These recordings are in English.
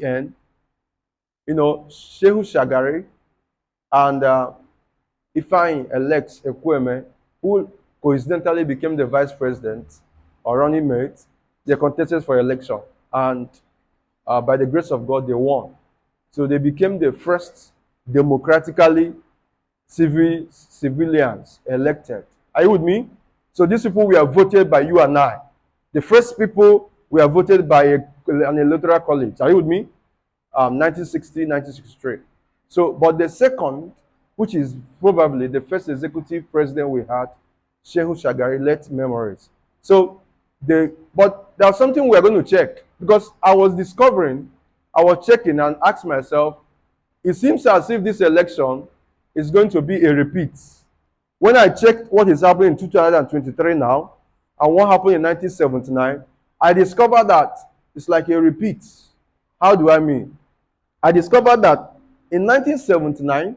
And, Shehu Shagari and Ifeanyi elects Ekwueme, who coincidentally became the vice president or running mate. They contested for election, and by the grace of God, they won. So they became the first democratically civilians elected. Are you with me? So these people were voted by you and I. The first people were voted by an electoral college. Are you with me? 1960, 1963. So, but the second, which is probably the first executive president we had, Shehu Shagari, left memories. So, but there's something we're going to check, because I was checking and asked myself, it seems as if this election is going to be a repeat. When I checked what is happening in 2023 now, and what happened in 1979, I discovered that it's like a repeat. How do I mean? I discovered that in 1979,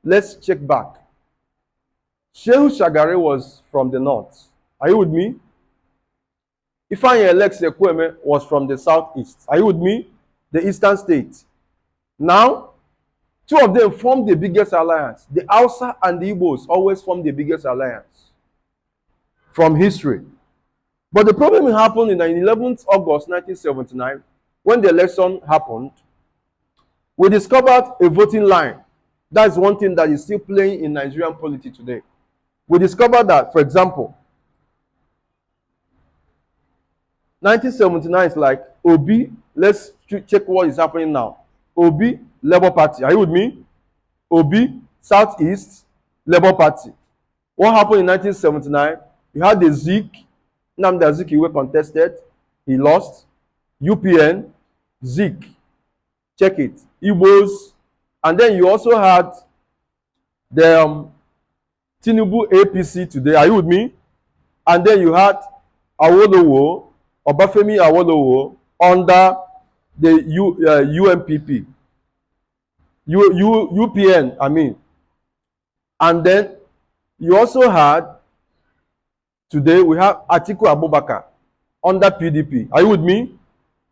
let's check back. Shehu Shagari was from the north. Are you with me? Ifeanyi elects Ekwueme was from the southeast. Are you with me? The eastern states. Now, two of them formed the biggest alliance. The Hausa and the Igbos always formed the biggest alliance from history. But the problem happened in 11th August 1979, when the election happened. We discovered a voting line. That's one thing that is still playing in Nigerian politics today. We discovered that, for example, 1979 is like Obi. Let's check what is happening now. Obi, Labour Party. Are you with me? Obi, Southeast, Labour Party. What happened in 1979? You had the Zik. Nnamdi Azikiwe contested. He lost. UPN, Zik. Check it. Igbos. And then you also had the Tinubu APC today. Are you with me? And then you had Awolowo, Obafemi Awolowo, under the UMPP. UPN, I mean. And then you also had, today we have Atiku Abubakar under PDP. Are you with me?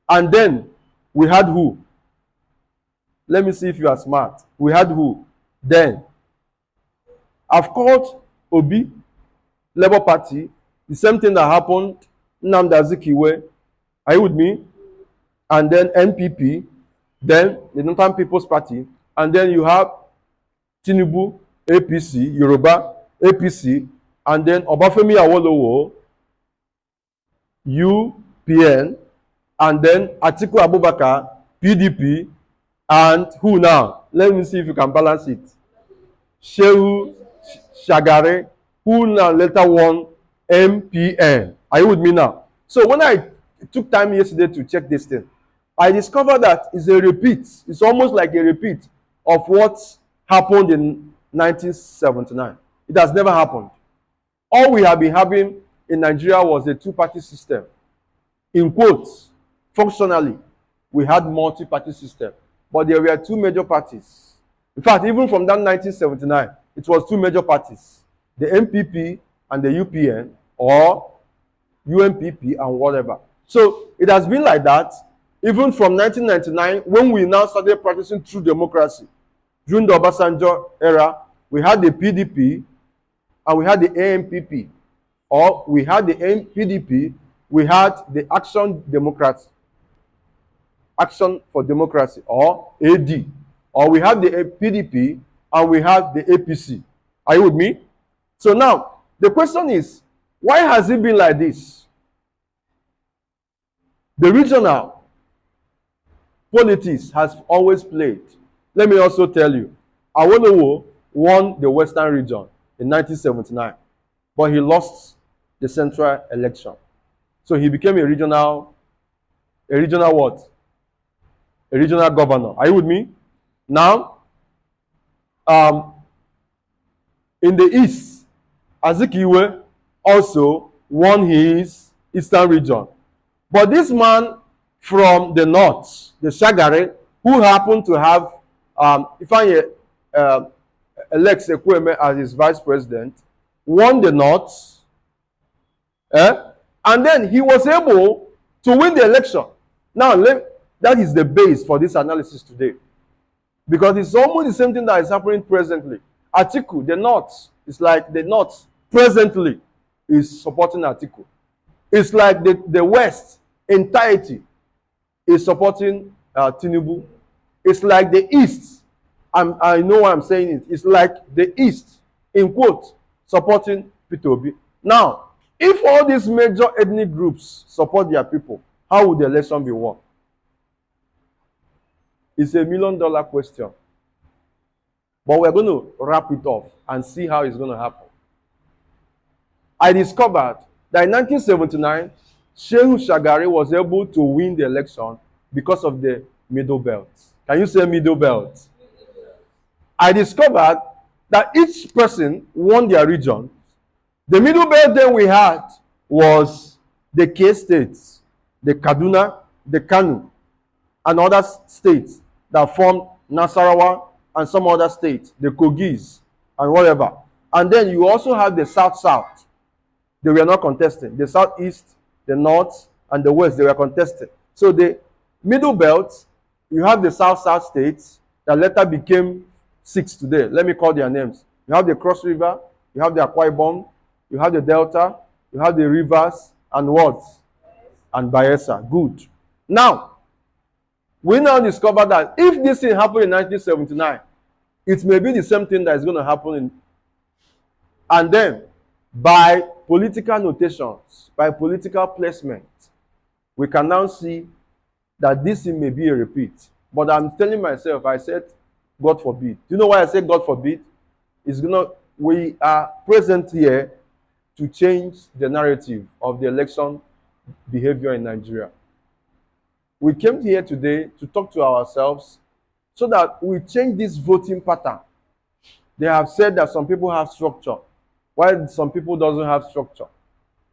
And then we had who? Let me see if you are smart. We had who? Then I've called Obi, Labour Party, the same thing that happened, Nnamdi Azikiwe. Are you with me? And then NPP, then the Northern People's Party, and then you have Tinubu, APC, Yoruba, APC, and then Obafemi Awolowo, UPN, and then Atiku Abubakar, PDP, and who now? Let me see if you can balance it. Shehu Shagari, who now later won MPN. Are you with me now? So when I took time yesterday to check this thing, I discovered that it's a repeat. It's almost like a repeat of what happened in 1979. It has never happened. All we have been having in Nigeria was a two-party system. In quotes, functionally, we had multi-party system. But there were two major parties. In fact, even from that 1979, it was two major parties. The MPP and the UPN, or UMPP and whatever. So it has been like that even from 1999, when we now started practicing true democracy. During the Obasanjo era, we had the PDP and we had the AMPP. Or we had the PDP, we had the Action for Democracy, or AD. Or we had the PDP and we had the APC. Are you with me? So now, the question is, why has it been like this? The regional politics has always played. Let me also tell you, Awolowo won the Western region in 1979, but he lost the central election. So he became a regional what? A regional governor. Are you with me? Now, in the east, Azikiwe also won his eastern region. But this man from the north, the Shagari, who happened to have Ifeanyi elects Ekwueme as his vice president, won the north, and then he was able to win the election. Now, That is the base for this analysis today. Because it's almost the same thing that is happening presently. Atiku, the North, it's like the North presently is supporting Atiku. It's like the West entirety is supporting Tinubu. It's like the East, I know why I'm saying it. It's like the East, in quote, supporting Peter Obi. Now, if all these major ethnic groups support their people, how would the election be won? It's $1 million question. But we're going to wrap it off and see how it's going to happen. I discovered that in 1979, Shehu Shagari was able to win the election because of the Middle Belt. Can you say Middle Belt? I discovered that each person won their region. The Middle Belt then we had was the K states, the Kaduna, the Kano, and other states that formed Nasarawa and some other states, the Kogis and whatever. And then you also have the South-South. They were not contesting. The Southeast, the North, and the West, they were contesting. So the Middle Belt, you have the South-South states that later became 6 today. Let me call their names. You have the Cross River, you have the Akwa Ibom, you have the Delta, you have the Rivers, and what? And Bayelsa. Good. Now, we now discover that if this thing happened in 1979, it may be the same thing that is going to happen and then, by political notations, by political placement, we can now see that this thing may be a repeat. But I'm telling myself, I said, God forbid. Do you know why I say God forbid? We are present here to change the narrative of the election behavior in Nigeria. We came here today to talk to ourselves so that we change this voting pattern. They have said that some people have structure, while some people doesn't have structure.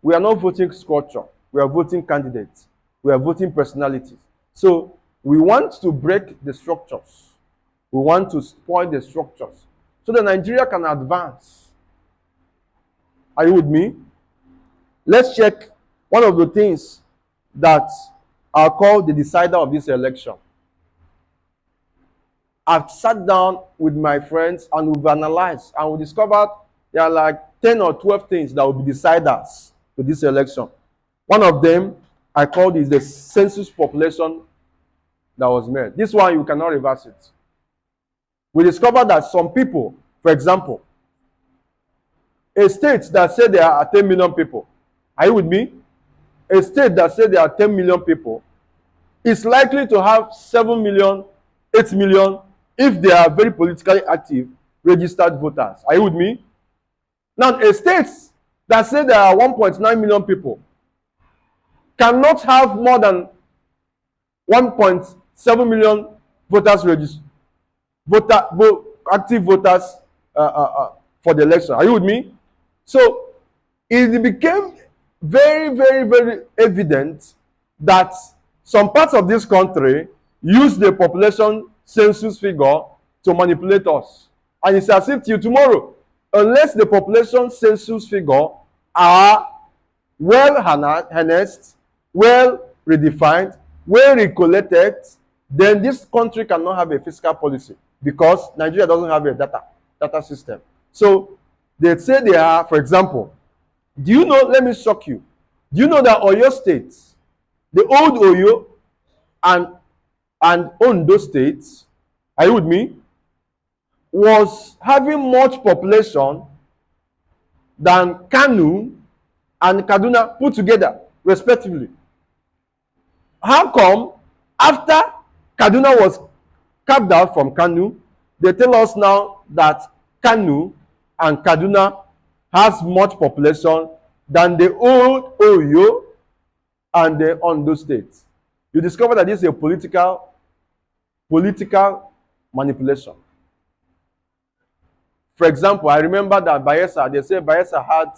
We are not voting structure. We are voting candidates. We are voting personalities. So we want to break the structures. We want to spoil the structures so that Nigeria can advance. Are you with me? Let's check one of the things that are called the decider of this election. I've sat down with my friends and we've analyzed and we discovered there are like 10 or 12 things that will be deciders to this election. One of them I called is the census population that was made. This one you cannot reverse it. We discovered that some people, for example, a state that said there are 10 million people, are you with me? A state that said there are 10 million people is likely to have 7 million, 8 million, if they are very politically active, registered voters. Are you with me? Now, a state that said there are 1.9 million people cannot have more than 1.7 million voters registered. Active voters for the election. Are you with me? So it became very, very, very evident that some parts of this country use the population census figure to manipulate us. And it's as if till tomorrow, unless the population census figure are well harnessed, well redefined, well recollected, then this country cannot have a fiscal policy because Nigeria doesn't have a data system. So they say they are, for example, do you know, let me shock you, do you know that Oyo State, the old Oyo and Ondo states, are you with me, was having much population than Kano and Kaduna put together, respectively. How come after Kaduna was carved out from Kano, they tell us now that Kano and Kaduna has much population than the old Oyo and the Ondo states? You discover that this is a political manipulation. For example, I remember that Bayelsa, they say Bayelsa had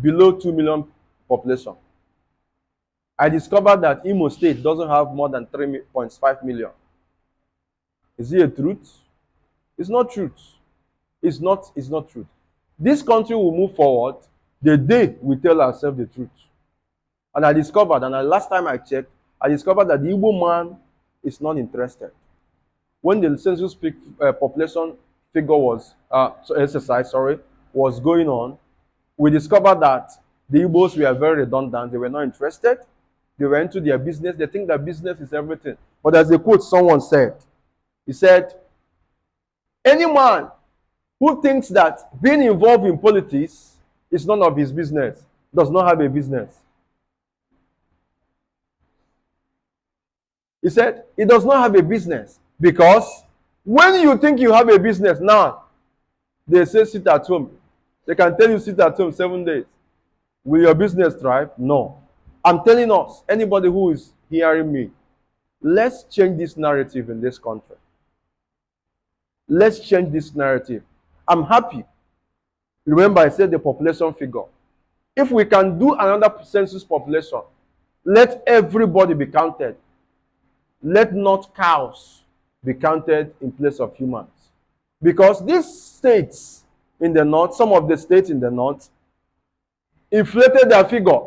below 2 million population. I discovered that Imo State doesn't have more than 3.5 million. Is it a truth? It's not truth. It's not truth. This country will move forward the day we tell ourselves the truth. And I discovered, and last time I checked, I discovered that the Igbo man is not interested. When the census population figure exercise, was going on, we discovered that the Igbos were very redundant. They were not interested. They were into their business. They think that business is everything. But as a quote someone said, he said, any man who thinks that being involved in politics is none of his business does not have a business. He said, he does not have a business because when you think you have a business now, they say sit at home. They can tell you sit at home 7 days. Will your business thrive? No. I'm telling us, anybody who is hearing me, let's change this narrative in this country. Let's change this narrative. I'm happy. Remember, I said the population figure. If we can do another census population, let everybody be counted. Let not cows be counted in place of humans. Because these states in the north, some of the states in the north, inflated their figure.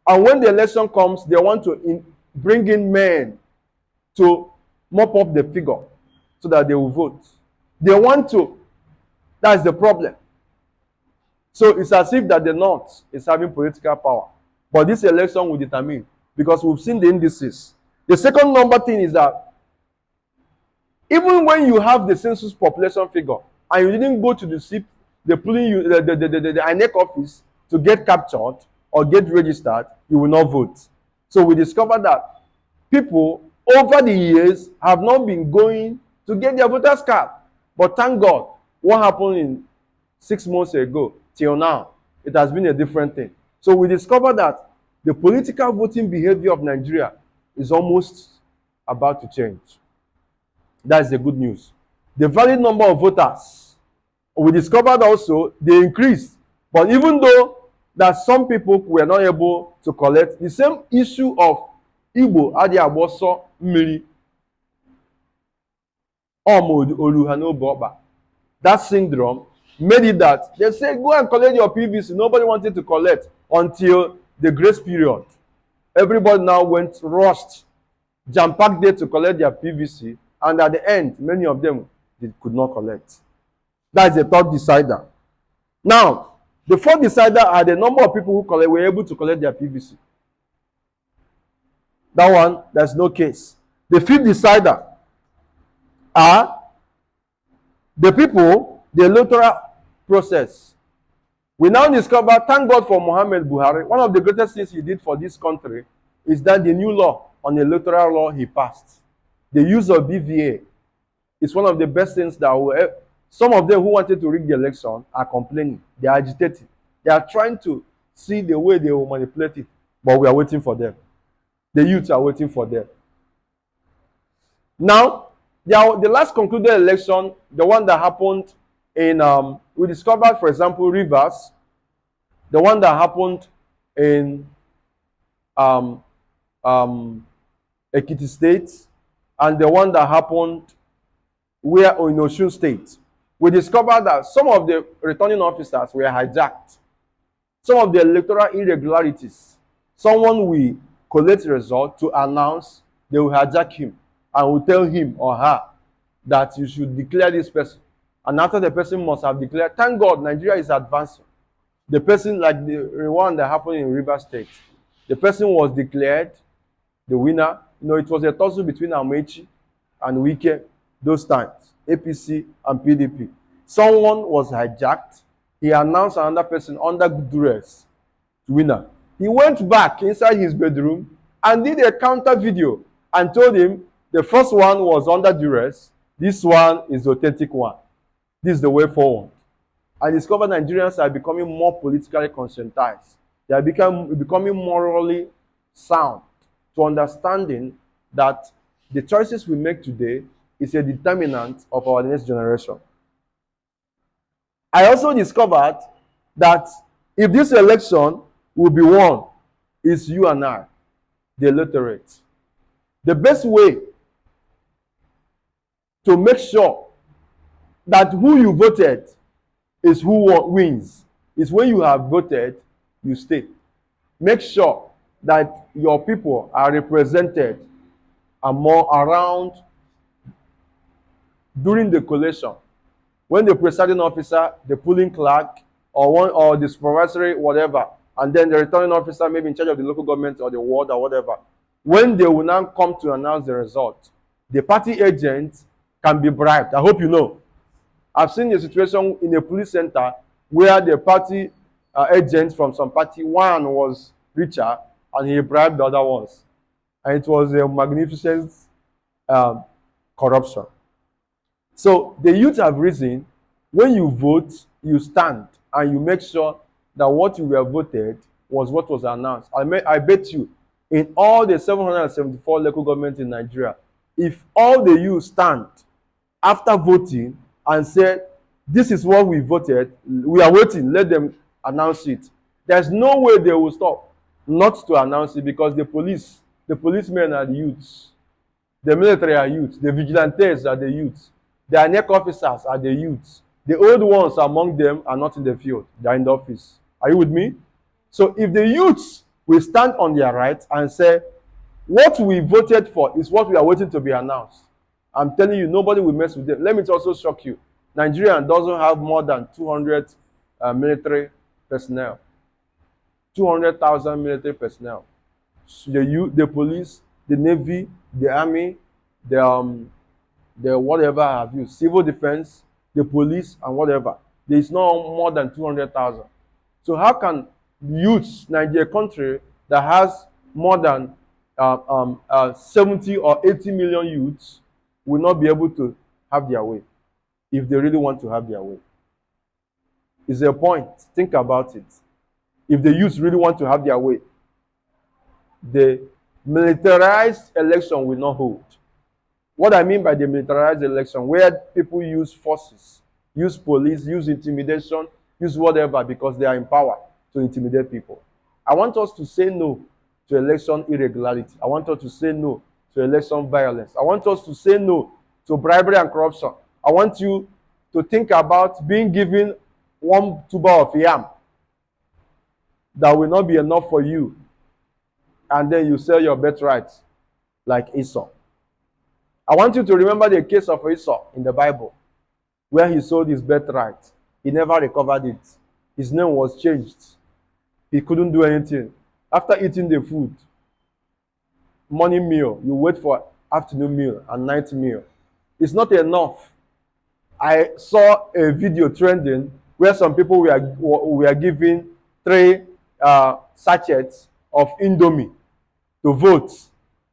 And when the election comes, they want to bring in men to mop up the figure so that they will vote. They want to. That's the problem. So it's as if that the north is having political power. But this election will determine, because we've seen the indices. The second number thing is that even when you have the census population figure and you didn't go to the polling the INEC office to get captured or get registered, you will not vote. So we discovered that people over the years have not been going to get their voters card. But thank God, what happened in 6 months ago till now, it has been a different thing. So we discovered that the political voting behavior of Nigeria is almost about to change. That's the good news. The valid number of voters, we discovered also they increased. But even though that some people were not able to collect, the same issue of Igbo Adiaboso Mmiri that syndrome made it that they say go and collect your PVC. Nobody wanted to collect until the grace period. Everybody now rushed, jam-packed there to collect their PVC, and at the end, many of them could not collect. That is the third decider. Now, the fourth decider are the number of people who were able to collect their PVC. That one, there's no case. The fifth decider are the people, the electoral process. We now discover, thank God for Muhammad Buhari, one of the greatest things he did for this country is that the new law on the electoral law he passed. The use of BVA is one of the best things that will help. Some of them who wanted to rig the election are complaining. They are agitating. They are trying to see the way they will manipulate it, but we are waiting for them. The youths are waiting for them. Now, the last concluded election, the one that happened in, we discovered, for example, Rivers, the one that happened in Ekiti State, and the one that happened in Osun State. We discovered that some of the returning officers were hijacked. Some of the electoral irregularities, someone will collect result to announce, they will hijack him and will tell him or her that you should declare this person. And after the person must have declared, thank God Nigeria is advancing. The person, like the one that happened in Rivers State, the person was declared the winner. You know, it was a tussle between Amechi and Wike those times, APC and PDP. Someone was hijacked. He announced another person under duress to winner. He went back inside his bedroom and did a counter video and told him the first one was under duress. This one is the authentic one. This is the way forward. I discovered Nigerians are becoming more politically conscientized. They are becoming morally sound to understanding that the choices we make today is a determinant of our next generation. I also discovered that if this election will be won, it's you and I, the electorate. The best way to make sure that who you voted is who wins is when you have voted, you stay. Make sure that your people are represented and more around during the collation. When the presiding officer, the polling clerk, or the supervisory, whatever, and then the returning officer, maybe in charge of the local government or the ward or whatever, when they will now come to announce the result, the party agent can be bribed. I hope you know. I've seen a situation in a police center where the party agents from some party, one was richer and he bribed the other ones. And it was a magnificent um, corruption. So the youth have risen. When you vote, you stand and you make sure that what you were voted was what was announced. I bet you, in all the 774 local governments in Nigeria, if all the youth stand after voting and say, this is what we voted, we are waiting, let them announce it. There's no way they will stop not to announce it, because the policemen are the youths, the military are youths, the vigilantes are the youths, the INEC officers are the youths. The old ones among them are not in the field, they are in the office. Are you with me? So if the youths will stand on their rights and say, what we voted for is what we are waiting to be announced, I'm telling you, nobody will mess with them. Let me also shock you. Nigeria doesn't have more than 200 military personnel. 200,000 military personnel. So the police, the navy, the army, the whatever have you, civil defense, the police, and whatever. There is no more than 200,000. So how can youths, Nigeria country that has more than 70 or 80 million youths, will not be able to have their way if they really want to have their way? Is there a point? Think about it. If the youths really want to have their way, the militarized election will not hold. What I mean by the militarized election, where people use forces, use police, use intimidation, use whatever, because they are in power to intimidate people. I want us to say no to election irregularity. I want us to say no to election violence. I want us to say no to bribery and corruption. I want you to think about being given one tuber of yam that will not be enough for you, and then you sell your birthright like Esau. I want you to remember the case of Esau in the Bible, where he sold his birthright. He never recovered it. His name was changed. He couldn't do anything. After eating the food, morning meal, you wait for afternoon meal and night meal. It's not enough. I saw a video trending where some people were given 3 sachets of Indomie to vote.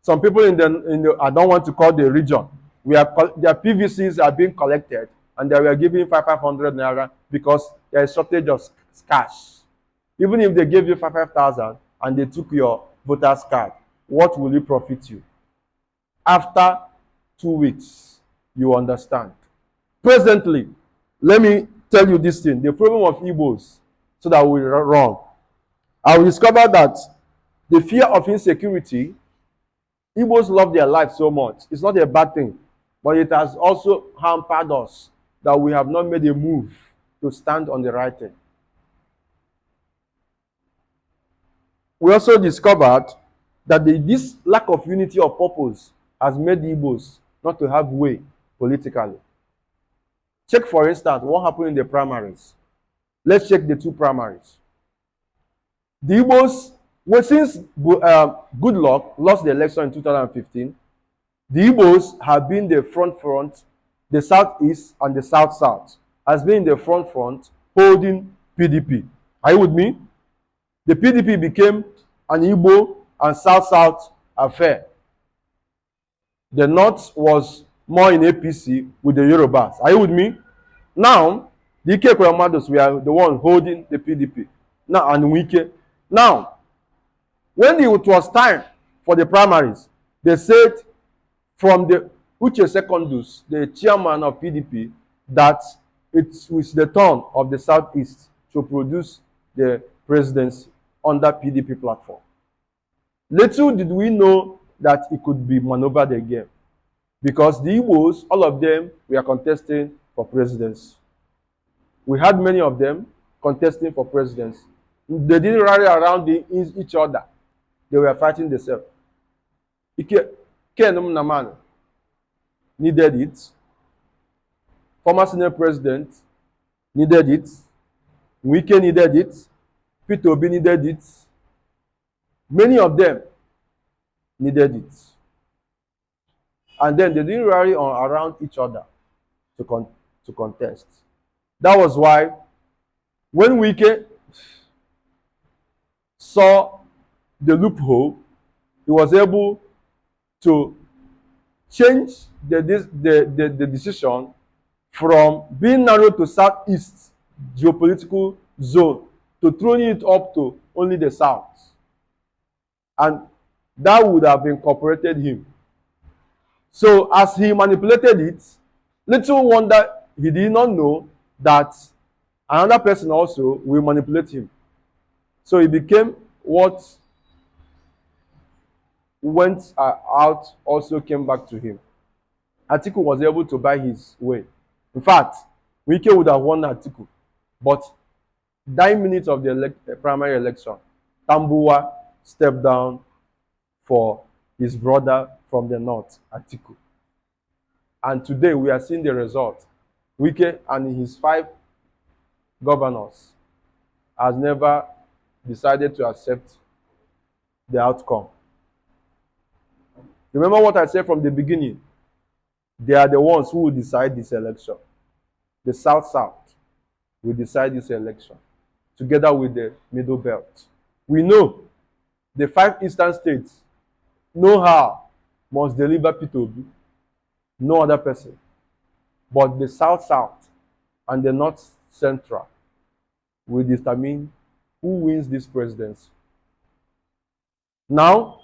Some people in the I don't want to call the region, their PVCs are being collected, and they were giving 500 naira because there is shortage of cash. Even if they gave you 5,000 and they took your voter's card, what will it profit you? After 2 weeks, you understand. Presently, let me tell you this thing, the problem of Igbos, so that we run. I will discover that the fear of insecurity, Igbos love their life so much. It's not a bad thing, but it has also hampered us that we have not made a move to stand on the right thing. We also discovered that this lack of unity of purpose has made the Igbos not to have way politically. Check, for instance, what happened in the primaries. Let's check the 2 primaries. The Igbos, well, since Goodluck lost the election in 2015, the Igbos have been the front, the Southeast and the South has been the front holding PDP. Are you with me? The PDP became an Igbo and South affair. The North was more in APC with the Yorubas. Are you with me? Now, the Ike Kwamados were the one holding the PDP. Now, and Wike. Now, when it was time for the primaries, they said from the Uche Secondus, the chairman of PDP, that it was the turn of the Southeast to produce the presidency under PDP platform. Little did we know that it could be maneuvered again, because the Igbos, all of them, were contesting for presidency. We had many of them contesting for presidency. They didn't rally around each other. They were fighting themselves. Nnamdi needed it. Former Senate President needed it. Wike needed it. Peter Obi needed it. Many of them needed it. And then they didn't rally around each other to contest. That was why when Wike saw the loophole, he was able to change the decision from being narrowed to southeast geopolitical zone to throwing it up to only the south. And that would have incorporated him. So as he manipulated it, little wonder he did not know that another person also will manipulate him. So he became what went out also came back to him. Atiku was able to buy his way. In fact, Wike would have won Atiku. But 9 minutes of the primary election, Tambuwa stepped down for his brother from the north, Atiku. And today we are seeing the result. Wike and his 5 governors has never decided to accept the outcome. Remember what I said from the beginning? They are the ones who will decide this election. The South will decide this election together with the Middle Belt. We know the 5 eastern states know how must deliver Peter Obi. No other person. But the South and the North Central will determine who wins this presidency. Now,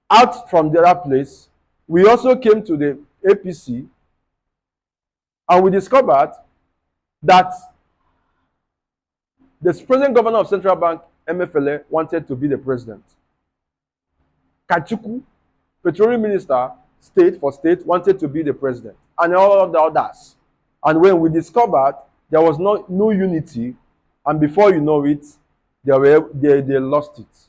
out from the other place, we also came to the APC and we discovered that the present governor of Central Bank, MFLA, wanted to be the president. Kachuku, petroleum minister, state, wanted to be the president. And all of the others. And when we discovered there was no unity, and before you know it, they lost it.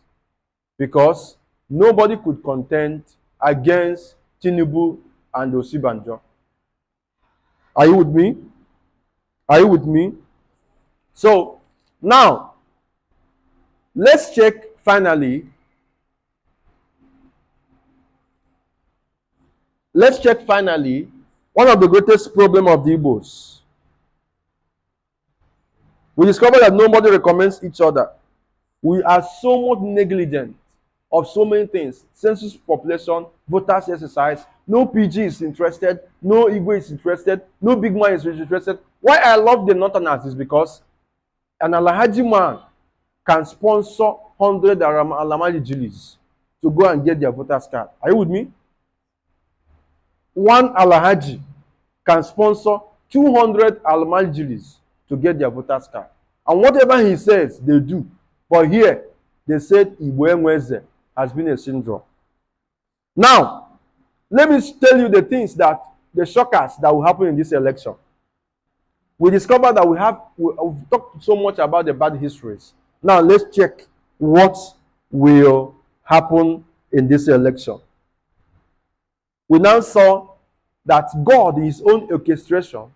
Because nobody could contend against Tinubu and Osibanjo. Are you with me? Are you with me? So, now, let's check finally. One of the greatest problems of the Igbos. We discovered that nobody recommends each other. We are so much negligent of so many things. Census population, voters exercise, no PG is interested, no Igbo is interested, no big man is interested. Why I love the Northerners is because an Alhaji man can sponsor 100 Alamaji Jilis to go and get their voters card. Are you with me? One Alhaji can sponsor 200 Alamaji Jilis to get their voters card. And whatever he says, they do. But here, they said Igbo Enweze has been a syndrome. Now, let me tell you the shockers that will happen in this election. We discovered that we've talked so much about the bad histories. Now, let's check what will happen in this election. We now saw that God, in his own orchestration,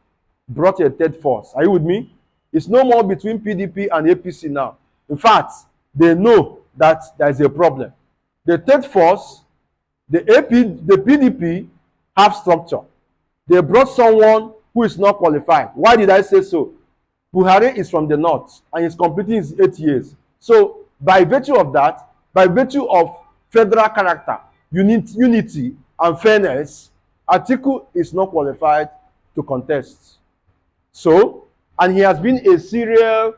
brought a third force. Are you with me? It's no more between PDP and APC now. In fact, they know that there is a problem. The third force, the PDP, have structure. They brought someone who is not qualified. Why did I say so? Buhari is from the north and he's completing his 8 years. So, by virtue of that, by virtue of federal character, unity, and fairness, Atiku is not qualified to contest. So, and he has been a serial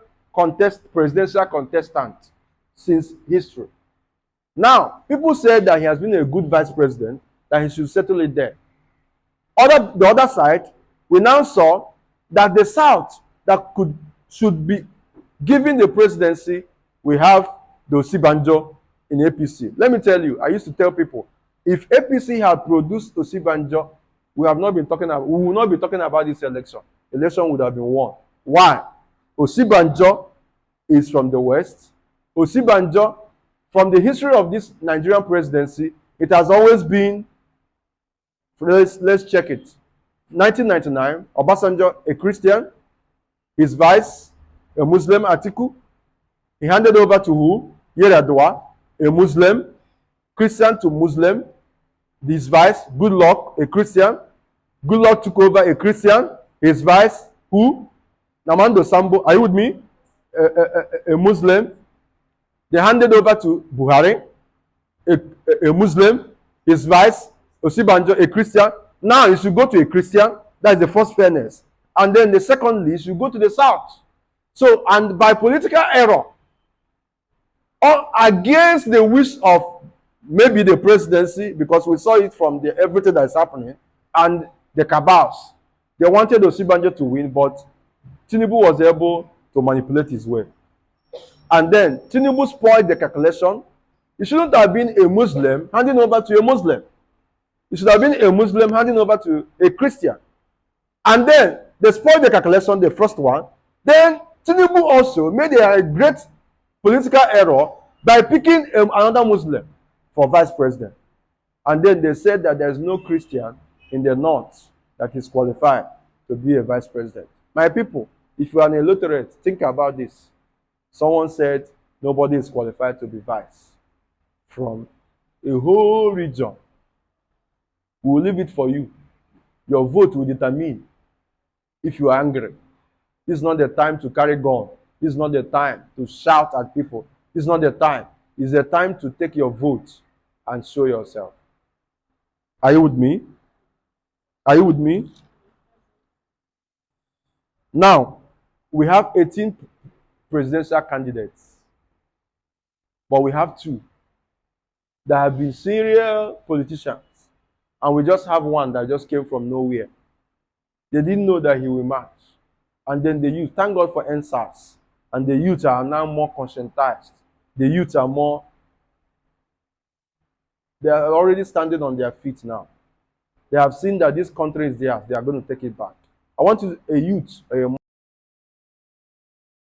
presidential contestant since history. Now, people said that he has been a good vice president, that he should settle it there. The other side, we now saw that the South that should be given the presidency, we have the Osibanjo in APC. Let me tell you, I used to tell people, if APC had produced Osibanjo, we will not be talking about this election. The election would have been won. Why? Osibanjo is from the West. Osibanjo from the history of this Nigerian presidency, it has always been, let's check it. 1999, Obasanjo, a Christian, his vice, a Muslim, Atiku. He handed over to who? Yar'Adua, a Muslim, Christian to Muslim. His vice, Goodluck, a Christian. Goodluck took over, a Christian. His vice, who? Nnamdi Sambo, are you with me? A Muslim. They handed over to Buhari, a Muslim. His vice, Osibanjo, a Christian. Now you should go to a Christian. That is the first fairness. And then the secondly, you should go to the south. So, and by political error, or against the wish of maybe the presidency, because we saw it from the everything that is happening, and the cabals, they wanted Osibanjo to win, but Tinubu was able to manipulate his way. And then Tinubu spoiled the calculation. It shouldn't have been a Muslim handing over to a Muslim. It should have been a Muslim handing over to a Christian. And then they spoiled the calculation, the first one. Then Tinubu also made a great political error by picking another Muslim for vice president. And then they said that there is no Christian in the north that is qualified to be a vice president. My people, if you are an illiterate, think about this. Someone said nobody is qualified to be vice from a whole region. We will leave it for you. Your vote will determine if you are angry. This is not the time to carry gun. This is not the time to shout at people. This is not the time. It's the time to take your vote and show yourself. Are you with me? Are you with me? Now, we have 18 presidential candidates, but we have 2 that have been serial politicians, and we just have one that just came from nowhere. They didn't know that he will march, and then the youth, thank God for NSAS, and the youth are now more conscientized. The youth are more, they are already standing on their feet now. They have seen that this country is theirs. They are going to take it back. I want you, a youth,